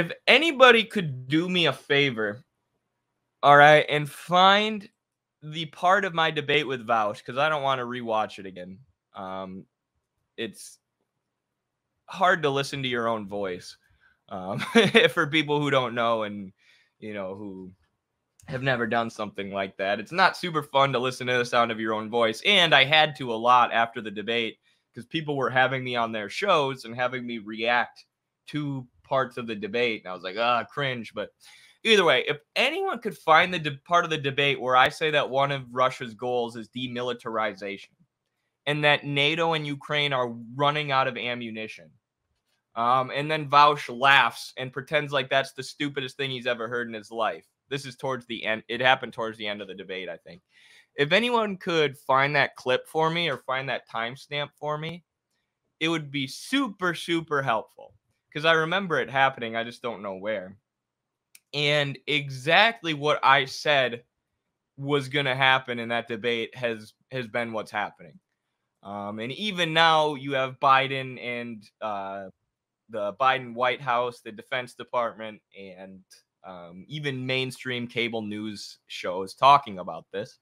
if anybody could do me a favor, all right, and find the part of my debate with Vaush, because I don't want to rewatch it again. It's hard to listen to your own voice for people who don't know and, who have never done something like that. It's not super fun to listen to the sound of your own voice. And I had to a lot after the debate because people were having me on their shows and having me react to parts of the debate. And I was like, cringe. But either way, if anyone could find the part of the debate where I say that one of Russia's goals is demilitarization and that NATO and Ukraine are running out of ammunition, and then Vaush laughs and pretends like that's the stupidest thing he's ever heard in his life. This is towards the end. It happened towards the end of the debate, I think. If anyone could find that clip for me or find that timestamp for me, it would be super, super helpful. Because I remember it happening. I just don't know where. And exactly what I said was going to happen in that debate has been what's happening. And even now you have Biden and the Biden White House, the Defense Department, and even mainstream cable news shows talking about this.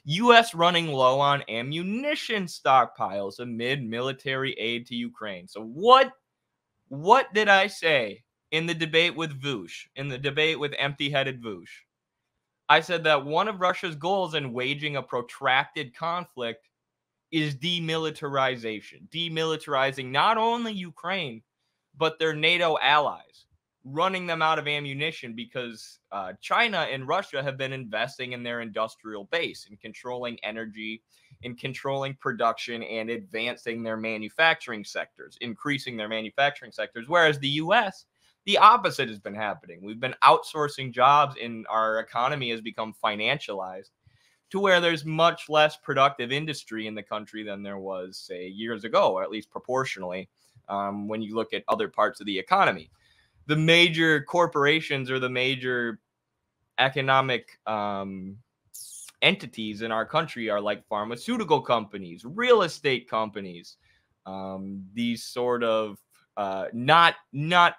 U.S. running low on ammunition stockpiles amid military aid to Ukraine. So what did I say in the debate with Vaush, in the debate with empty-headed Vaush? I said that one of Russia's goals in waging a protracted conflict is demilitarization. Demilitarizing not only Ukraine, but their NATO allies, running them out of ammunition because China and Russia have been investing in their industrial base and controlling energy and controlling production and advancing their manufacturing sectors, increasing their manufacturing sectors. Whereas the U.S., the opposite has been happening. We've been outsourcing jobs and our economy has become financialized to where there's much less productive industry in the country than there was, say, years ago, or at least proportionally, when you look at other parts of the economy. The major corporations or the major economic entities in our country are like pharmaceutical companies, real estate companies, these sort of not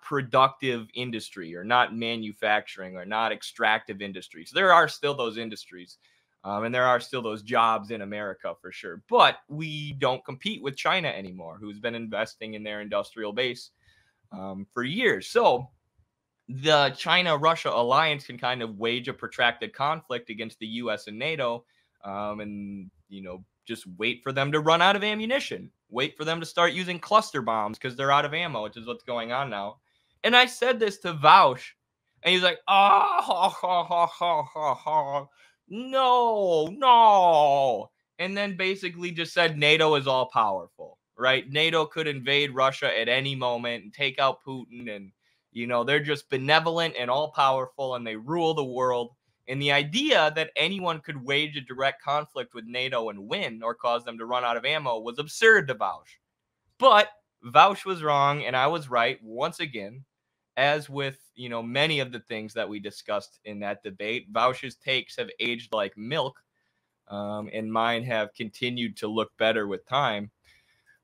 productive industry or not manufacturing or not extractive industries. There are still those industries. And there are still those jobs in America for sure. But we don't compete with China anymore, who's been investing in their industrial base for years. So the China-Russia alliance can kind of wage a protracted conflict against the U.S. and NATO and, just wait for them to run out of ammunition. Wait for them to start using cluster bombs because they're out of ammo, which is what's going on now. And I said this to Vaush, and he's like, no. And then basically just said NATO is all powerful, right? NATO could invade Russia at any moment and take out Putin. And, they're just benevolent and all powerful and they rule the world. And the idea that anyone could wage a direct conflict with NATO and win or cause them to run out of ammo was absurd to Vaush. But Vaush was wrong and I was right once again. As with, many of the things that we discussed in that debate, Vaush's takes have aged like milk, and mine have continued to look better with time.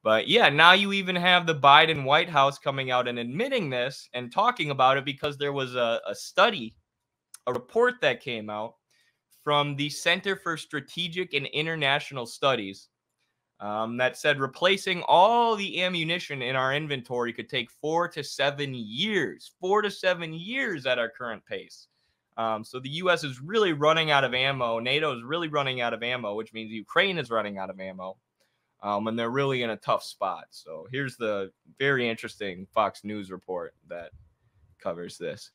But yeah, now you even have the Biden White House coming out and admitting this and talking about it because there was a study, a report that came out from the Center for Strategic and International Studies that said replacing all the ammunition in our inventory could take 4 to 7 years. 4 to 7 years at our current pace. So the U.S. is really running out of ammo. NATO is really running out of ammo, which means Ukraine is running out of ammo. And they're really in a tough spot. So here's the very interesting Fox News report that covers this.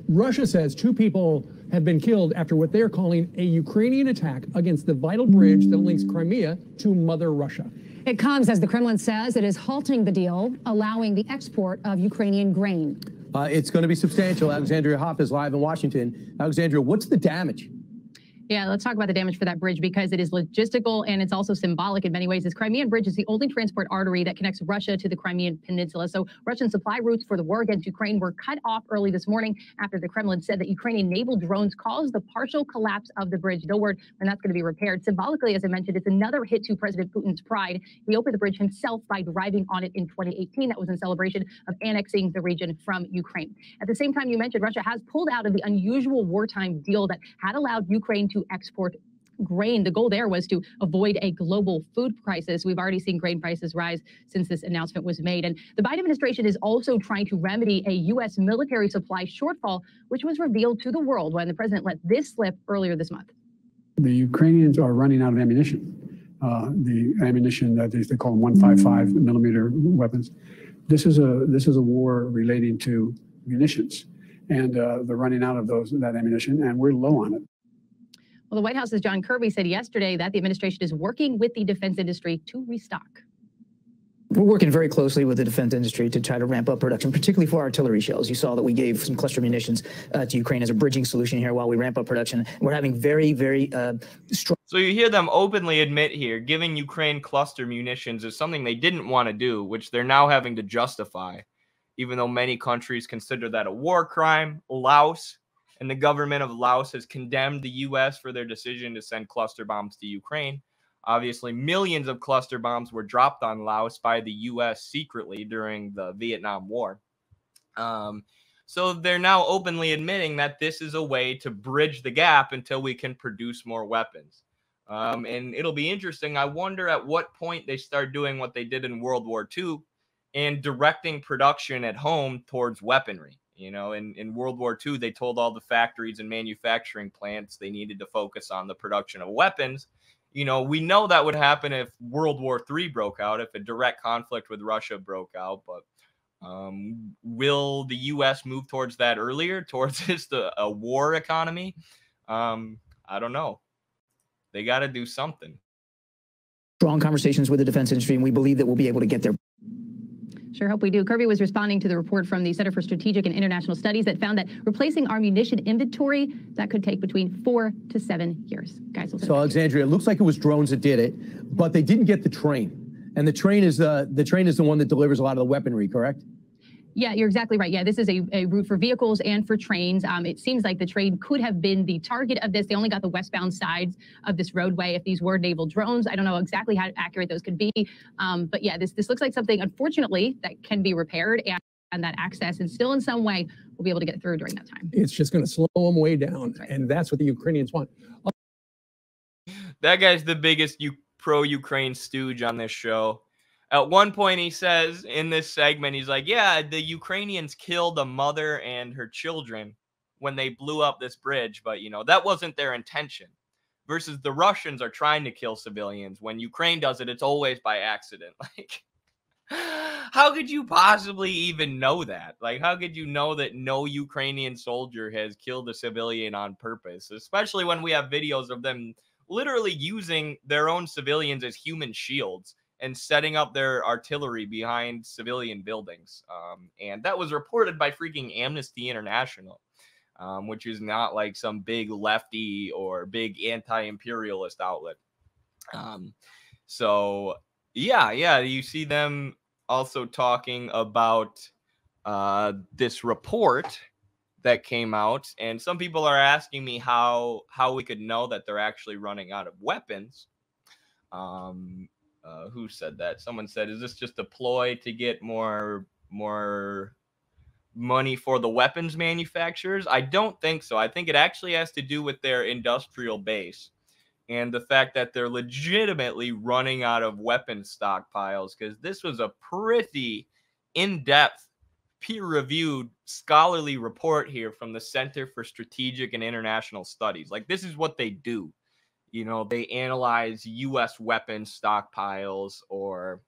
Russia says 2 people have been killed after what they're calling a Ukrainian attack against the vital bridge that links Crimea to Mother Russia. It comes as the Kremlin says it is halting the deal, allowing the export of Ukrainian grain. It's going to be substantial. Alexandria Hopp is live in Washington. Alexandria, what's the damage? Yeah, let's talk about the damage for that bridge, because it is logistical and it's also symbolic in many ways. This Crimean bridge is the only transport artery that connects Russia to the Crimean Peninsula. So Russian supply routes for the war against Ukraine were cut off early this morning after the Kremlin said that Ukrainian naval drones caused the partial collapse of the bridge. No word when that's going to be repaired. Symbolically, as I mentioned, it's another hit to President Putin's pride. He opened the bridge himself by driving on it in 2018. That was in celebration of annexing the region from Ukraine. At the same time, you mentioned Russia has pulled out of the unusual wartime deal that had allowed Ukraine to export grain. The goal there was to avoid a global food crisis. We've already seen grain prices rise since this announcement was made. And the Biden administration is also trying to remedy a U.S. military supply shortfall, which was revealed to the world when the president let this slip earlier this month. The Ukrainians are running out of ammunition. The ammunition that they call them 155 millimeter weapons. This is a war relating to munitions, and they're running out of that ammunition, and we're low on it. Well, the White House's John Kirby said yesterday that the administration is working with the defense industry to restock. We're working very closely with the defense industry to try to ramp up production, particularly for artillery shells. You saw that we gave some cluster munitions to Ukraine as a bridging solution here while we ramp up production. We're having very, very strong. So you hear them openly admit here, giving Ukraine cluster munitions is something they didn't want to do, which they're now having to justify, even though many countries consider that a war crime. Laos and the government of Laos has condemned the U.S. for their decision to send cluster bombs to Ukraine. Obviously, millions of cluster bombs were dropped on Laos by the U.S. secretly during the Vietnam War. So they're now openly admitting that this is a way to bridge the gap until we can produce more weapons. And it'll be interesting. I wonder at what point they start doing what they did in World War II and directing production at home towards weaponry. You know, in World War II, they told all the factories and manufacturing plants they needed to focus on the production of weapons. You know, we know that would happen if World War III broke out, if a direct conflict with Russia broke out. But will the U.S. move towards that earlier, towards just a war economy? I don't know. They got to do something. Strong conversations with the defense industry, and we believe that we'll be able to get there. Sure hope we do. Kirby was responding to the report from the Center for Strategic and International Studies that found that replacing our munition inventory, that could take between 4 to 7 years. Guys, so Alexandria, it looks like it was drones that did it, but they didn't get the train. And the train is the one that delivers a lot of the weaponry, correct? Yeah, you're exactly right. Yeah, this is a route for vehicles and for trains. It seems like the train could have been the target of this. They only got the westbound sides of this roadway. If these were naval drones, I don't know exactly how accurate those could be. But yeah, this looks like something, unfortunately, that can be repaired, and that access, and still in some way we'll be able to get through during that time. It's just going to slow them way down, right. And that's what the Ukrainians want. That guy's the biggest pro-Ukraine stooge on this show. At one point, he says in this segment, he's like, yeah, the Ukrainians killed a mother and her children when they blew up this bridge. But, you know, that wasn't their intention. Versus the Russians are trying to kill civilians. When Ukraine does it, it's always by accident. Like, how could you possibly even know that? Like, how could you know that no Ukrainian soldier has killed a civilian on purpose? Especially when we have videos of them literally using their own civilians as human shields and setting up their artillery behind civilian buildings. And that was reported by freaking Amnesty International, which is not like some big lefty or big anti-imperialist outlet. So, yeah, you see them also talking about this report that came out. And some people are asking me how we could know that they're actually running out of weapons. Who said that? Someone said, is this just a ploy to get more money for the weapons manufacturers? I don't think so. I think it actually has to do with their industrial base and the fact that they're legitimately running out of weapon stockpiles, because this was a pretty in-depth, peer-reviewed, scholarly report here from the Center for Strategic and International Studies. Like, this is what they do. You know, they analyze U.S. weapons stockpiles or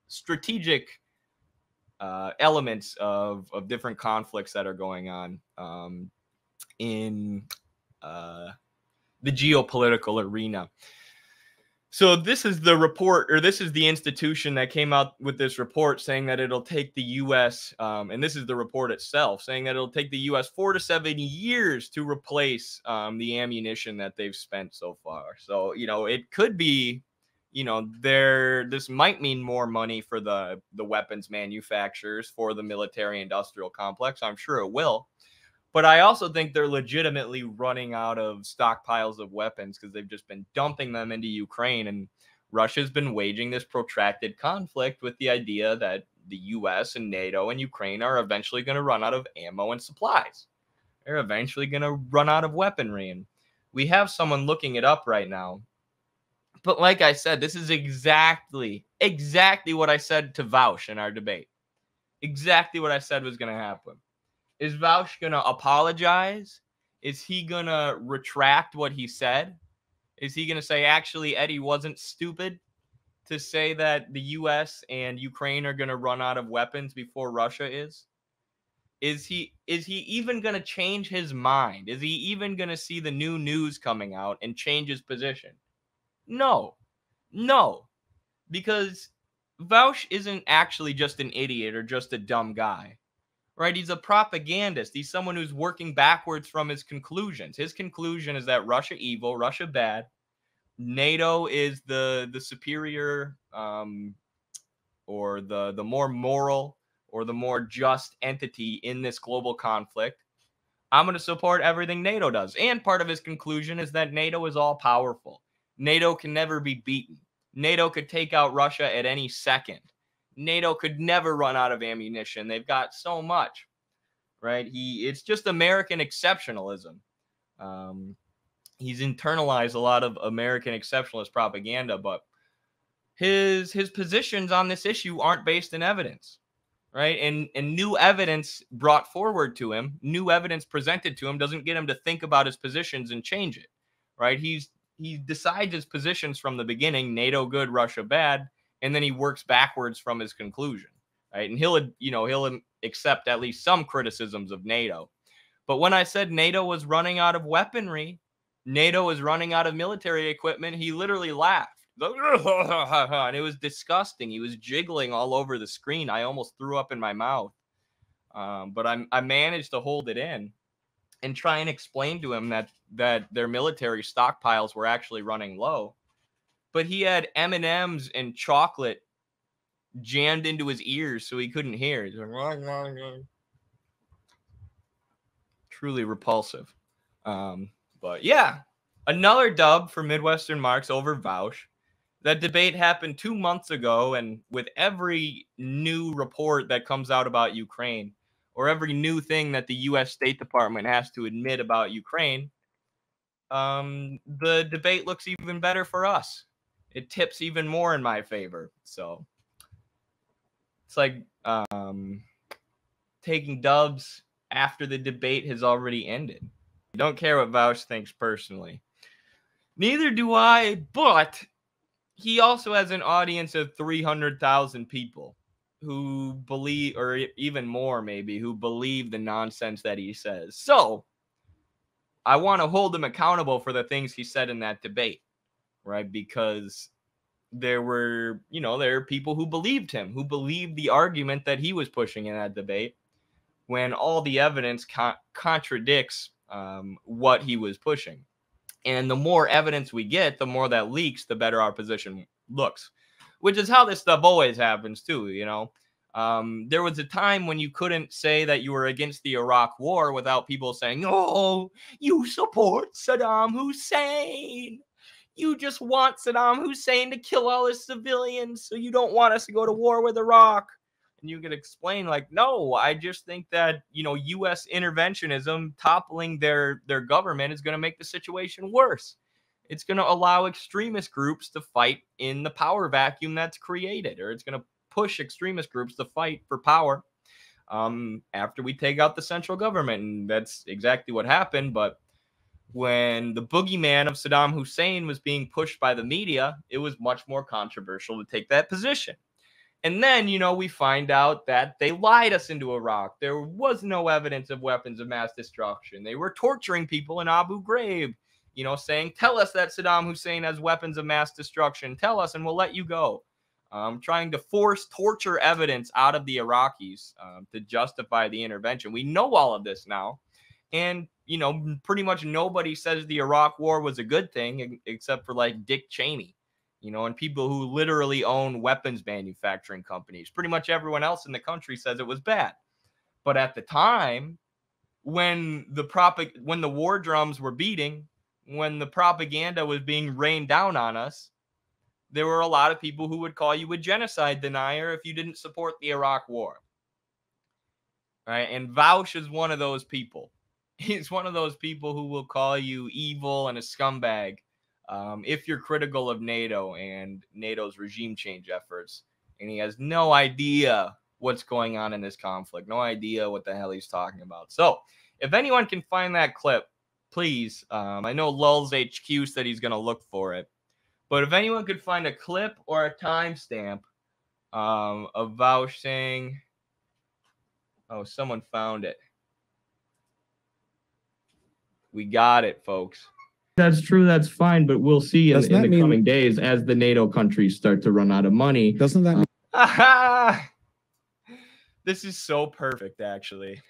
strategic elements of different conflicts that are going on in the geopolitical arena. So this is the report, or this is the institution that came out with this report saying that it'll take the U.S., and this is the report itself, saying that it'll take the U.S. 4 to 7 years to replace the ammunition that they've spent so far. So, you know, it could be, you know, this might mean more money for the weapons manufacturers, for the military industrial complex. I'm sure it will. But I also think they're legitimately running out of stockpiles of weapons because they've just been dumping them into Ukraine. And Russia's been waging this protracted conflict with the idea that the US and NATO and Ukraine are eventually going to run out of ammo and supplies. They're eventually going to run out of weaponry. And we have someone looking it up right now. But like I said, this is exactly what I said to Vaush in our debate. Exactly what I said was going to happen. Is Vaush going to apologize? Is he going to retract what he said? Is he going to say, actually, Eddie wasn't stupid to say that the U.S. and Ukraine are going to run out of weapons before Russia is? Is he even going to change his mind? Is he even going to see the new news coming out and change his position? No, because Vaush isn't actually just an idiot or just a dumb guy. Right? He's a propagandist. He's someone who's working backwards from his conclusions. His conclusion is that Russia evil, Russia bad. NATO is the superior or the more moral or the more just entity in this global conflict. I'm going to support everything NATO does. And part of his conclusion is that NATO is all powerful. NATO can never be beaten. NATO could take out Russia at any second. NATO could never run out of ammunition. They've got so much, right? It's just American exceptionalism. He's internalized a lot of American exceptionalist propaganda, but his positions on this issue aren't based in evidence, right? And new evidence brought forward to him, new evidence presented to him doesn't get him to think about his positions and change it, right? He decides his positions from the beginning, NATO good, Russia bad, and then he works backwards from his conclusion, right? And he'll accept at least some criticisms of NATO. But when I said NATO was running out of weaponry, NATO was running out of military equipment, he literally laughed. And it was disgusting. He was jiggling all over the screen. I almost threw up in my mouth. But I managed to hold it in and try and explain to him that their military stockpiles were actually running low. But he had M&Ms and chocolate jammed into his ears so he couldn't hear. He's like, truly repulsive. But yeah, another dub for Midwestern Marx over Vaush. That debate happened 2 months ago, and with every new report that comes out about Ukraine, or every new thing that the U.S. State Department has to admit about Ukraine, the debate looks even better for us. It tips even more in my favor. So it's like taking dubs after the debate has already ended. I don't care what Vaush thinks personally. Neither do I, but he also has an audience of 300,000 people who believe, or even more maybe, who believe the nonsense that he says. So I want to hold him accountable for the things he said in that debate, right? Because there were people who believed him, who believed the argument that he was pushing in that debate when all the evidence contradicts what he was pushing. And the more evidence we get, the more that leaks, the better our position looks, which is how this stuff always happens too, you know. There was a time when you couldn't say that you were against the Iraq war without people saying, oh, you support Saddam Hussein. You just want Saddam Hussein to kill all his civilians, so you don't want us to go to war with Iraq. And you could explain like, no, I just think that, U.S. interventionism toppling their government is going to make the situation worse. It's going to allow extremist groups to fight in the power vacuum that's created, or it's going to push extremist groups to fight for power after we take out the central government. And that's exactly what happened. But when the boogeyman of Saddam Hussein was being pushed by the media, it was much more controversial to take that position. And then, we find out that they lied us into Iraq. There was no evidence of weapons of mass destruction. They were torturing people in Abu Ghraib you know, saying, tell us that Saddam Hussein has weapons of mass destruction. Tell us and we'll let you go. Trying to force torture evidence out of the Iraqis to justify the intervention. We know all of this now. And, you know, pretty much nobody says the Iraq war was a good thing except for like Dick Cheney, you know, and people who literally own weapons manufacturing companies. Pretty much everyone else in the country says it was bad. But at the time, when the war drums were beating, when the propaganda was being rained down on us, there were a lot of people who would call you a genocide denier if you didn't support the Iraq war. Right? And Vaush is one of those people. He's one of those people who will call you evil and a scumbag if you're critical of NATO and NATO's regime change efforts. And he has no idea what's going on in this conflict. No idea what the hell he's talking about. So if anyone can find that clip, please. I know Lulz HQ said he's going to look for it. But if anyone could find a clip or a timestamp of Vaush saying, oh, someone found it. We got it, folks. That's true. That's fine. But we'll see in the coming days as the NATO countries start to run out of money. Doesn't that mean... This is so perfect, actually.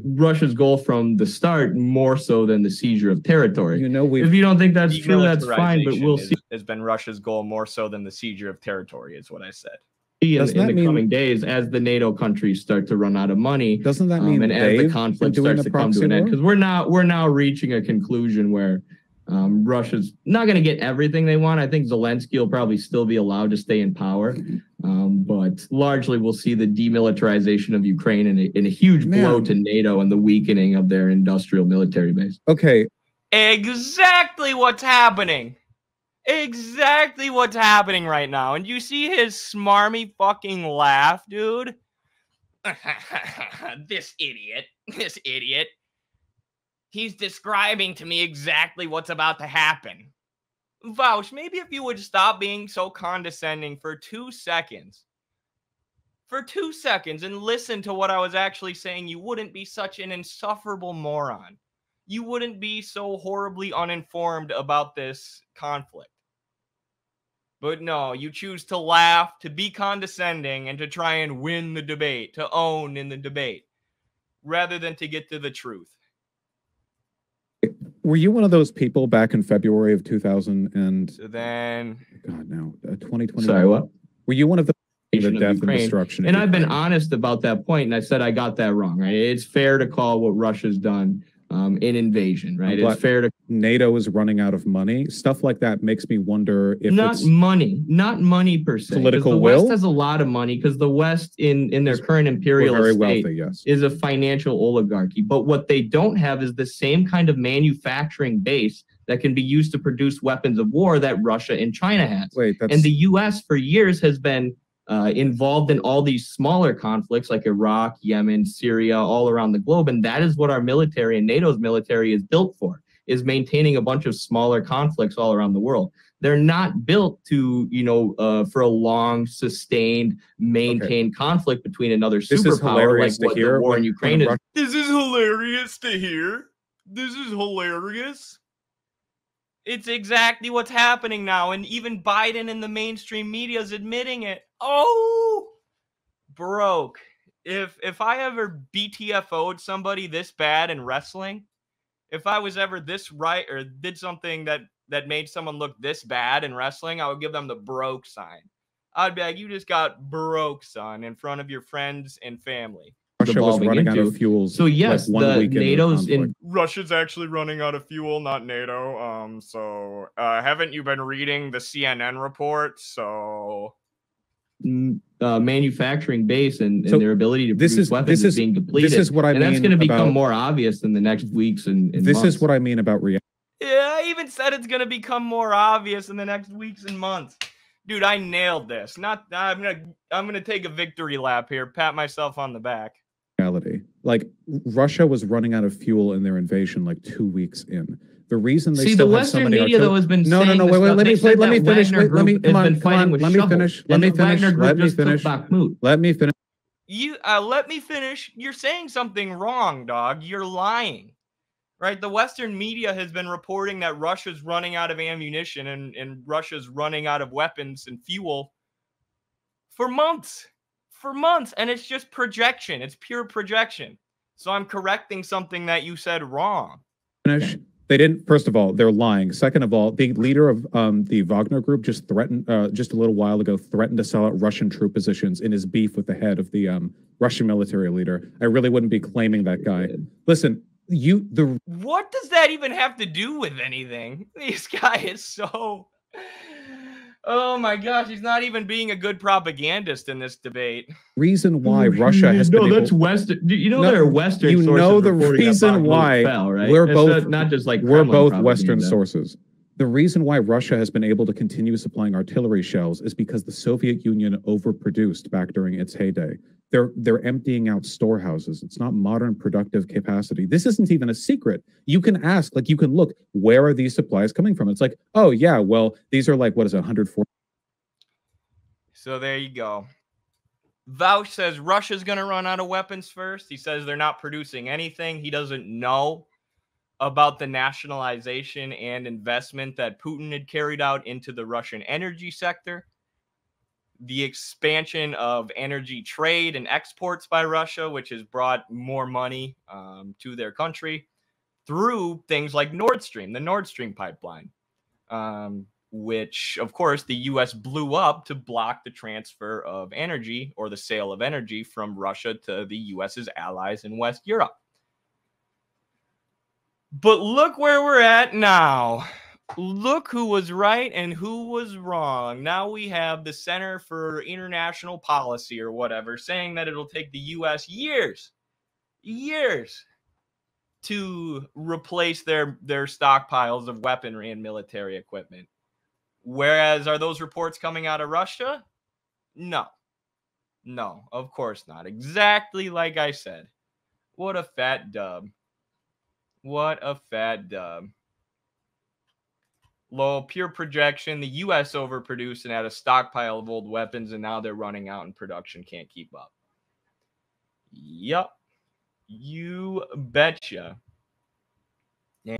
Russia's goal from the start more so than the seizure of territory. You know, if you don't think that's true, that's fine. But we'll see. Has been Russia's goal more so than the seizure of territory, is what I said. In the coming days, as the NATO countries start to run out of money, doesn't that mean and as the conflict starts to come to an end, because we're now reaching a conclusion where Russia's not going to get everything they want. I think Zelensky will probably still be allowed to stay in power, but largely we'll see the demilitarization of Ukraine and a huge blow to NATO and the weakening of their industrial military base. Okay, exactly what's happening. Exactly what's happening right now. And you see his smarmy fucking laugh, dude? This idiot. He's describing to me exactly what's about to happen. Vaush, maybe if you would stop being so condescending for 2 seconds. For 2 seconds and listen to what I was actually saying, you wouldn't be such an insufferable moron. You wouldn't be so horribly uninformed about this conflict. But no, you choose to laugh, to be condescending, and to try and win the debate, to own in the debate, rather than to get to the truth. Were you one of those people back in February of 2000 and... So then... God, no. 2020. Sorry, what? Were you one of the death and destruction? And I've been honest about that point, and I said I got that wrong, right? It's fair to call what Russia's done an invasion, right? It's fair to... NATO is running out of money. Stuff like that makes me wonder if not money per se. Political the will? West has a lot of money because the West in their current imperialist state wealthy, yes. is a financial oligarchy. But what they don't have is the same kind of manufacturing base that can be used to produce weapons of war that Russia and China has. And the U.S. for years has been involved in all these smaller conflicts like Iraq, Yemen, Syria, all around the globe. And that is what our military and NATO's military is built for, is maintaining a bunch of smaller conflicts all around the world. They're not built to, for a long, sustained, maintained conflict between another superpower like what the war in Ukraine is. This is hilarious to hear. This is hilarious. It's exactly what's happening now. And even Biden in the mainstream media is admitting it. Oh, broke. If I ever BTFO'd somebody this bad in wrestling, if I was ever this right or did something that made someone look this bad in wrestling, I would give them the broke sign. I'd be like, you just got broke, son, in front of your friends and family. Russia was running out of fuel. So yes, like Russia's actually running out of fuel, not NATO. So haven't you been reading the CNN report? So manufacturing base and their ability to produce weapons is being depleted. This is what I mean. And that's going to become more obvious in the next weeks and this months. Is what I mean about reality. Yeah, I even said it's going to become more obvious in the next weeks and months. Dude, I nailed this. I'm gonna take a victory lap here, pat myself on the back. Reality. Like Russia was running out of fuel in their invasion like 2 weeks in. The reason they the Western media though has been wait, let me finish. Let me finish. Let me finish. You let me finish. You're saying something wrong, dog. You're lying. right? The Western media has been reporting that Russia's running out of ammunition and Russia's running out of weapons and fuel for months. And it's just projection. It's pure projection. So I'm correcting something that you said wrong. Finish. They didn't. First of all, they're lying. Second of all, the leader of the Wagner group just threatened, just a little while ago, threatened to sell out Russian troop positions in his beef with the head of the Russian military leader. I really wouldn't be claiming that guy. Listen, what does that even have to do with anything? This guy is so. Oh my gosh, he's not even being a good propagandist in this debate. Reason why Russia has been that's Western. You know, there are Western. You know the reason why right? we're both not just like we're both propaganda. Western sources. The reason why Russia has been able to continue supplying artillery shells is because the Soviet Union overproduced back during its heyday. They're emptying out storehouses. It's not modern productive capacity. This isn't even a secret. You can ask, like, you can look, where are these supplies coming from? It's like, oh yeah, well, these are like, what is it, 140? So there you go. Vouch says Russia's going to run out of weapons first. He says they're not producing anything. He doesn't know about the nationalization and investment that Putin had carried out into the Russian energy sector. The expansion of energy trade and exports by Russia, which has brought more money to their country through things like Nord Stream, the Nord Stream pipeline, which, of course, the U.S. blew up to block the transfer of energy or the sale of energy from Russia to the U.S.'s allies in West Europe. But look where we're at now. Look who was right and who was wrong. Now we have the Center for International Policy or whatever saying that it'll take the U.S. years to replace their stockpiles of weaponry and military equipment. Whereas, are those reports coming out of Russia? No, of course not. Exactly like I said. What a fat dub. What a fat dub. Low, pure projection. The U.S. overproduced and had a stockpile of old weapons, and now they're running out and production can't keep up. Yup. You betcha. Yeah.